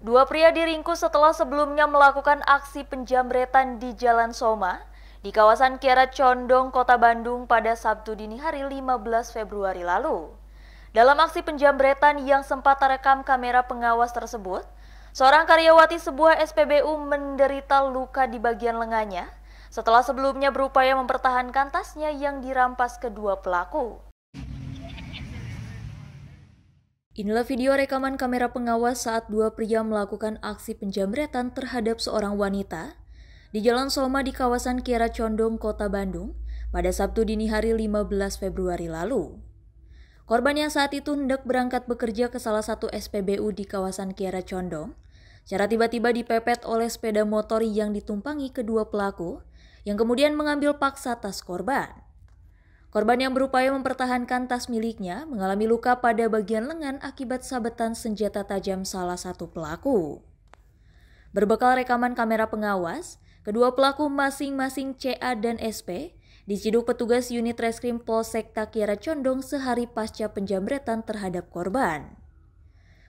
Dua pria diringkus setelah sebelumnya melakukan aksi penjamretan di Jalan Soma di kawasan Kiara Condong, Kota Bandung pada Sabtu dini hari 15 Februari lalu. Dalam aksi penjamretan yang sempat terekam kamera pengawas tersebut, seorang karyawati sebuah SPBU menderita luka di bagian lengannya setelah sebelumnya berupaya mempertahankan tasnya yang dirampas kedua pelaku. Inilah video rekaman kamera pengawas saat dua pria melakukan aksi penjamretan terhadap seorang wanita di Jalan Soma di kawasan Kiara Condong, Kota Bandung pada Sabtu dini hari 15 Februari lalu. Korban yang saat itu hendak berangkat bekerja ke salah satu SPBU di kawasan Kiara Condong, secara tiba-tiba dipepet oleh sepeda motor yang ditumpangi kedua pelaku yang kemudian mengambil paksa tas korban. Korban yang berupaya mempertahankan tas miliknya mengalami luka pada bagian lengan akibat sabetan senjata tajam salah satu pelaku. Berbekal rekaman kamera pengawas, kedua pelaku masing-masing CA dan SP diciduk petugas unit reskrim Polsek Kiara Condong sehari pasca penjamretan terhadap korban.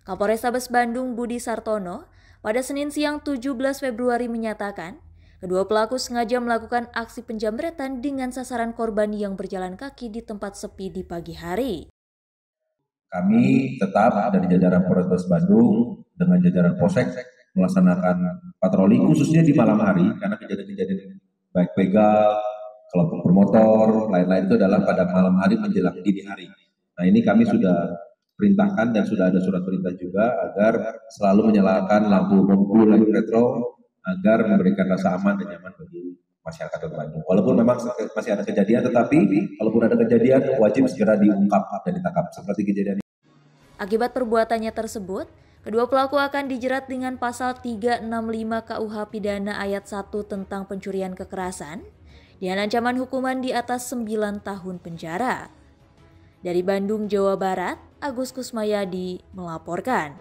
Kapolrestabes Bandung Budi Sartono pada Senin siang 17 Februari menyatakan, kedua pelaku sengaja melakukan aksi penjamretan dengan sasaran korban yang berjalan kaki di tempat sepi di pagi hari. Kami tetap dari jajaran Polrestabes Bandung dengan jajaran Polsek melaksanakan patroli khususnya di malam hari karena kejadian-kejadian baik begal, kelompok bermotor, lain-lain itu adalah pada malam hari menjelang dini hari. Nah ini kami sudah perintahkan dan sudah ada surat perintah juga agar selalu menyalakan lampu lampu retro agar memberikan rasa aman dan nyaman bagi masyarakat Kota Bandung. Walaupun memang masih ada kejadian, tetapi kalaupun ada kejadian wajib segera diungkap dan ditangkap seperti kejadian. Akibat perbuatannya tersebut, kedua pelaku akan dijerat dengan pasal 365 KUH Pidana ayat 1 tentang pencurian kekerasan dengan ancaman hukuman di atas 9 tahun penjara. Dari Bandung, Jawa Barat, Agus Kusmayadi melaporkan.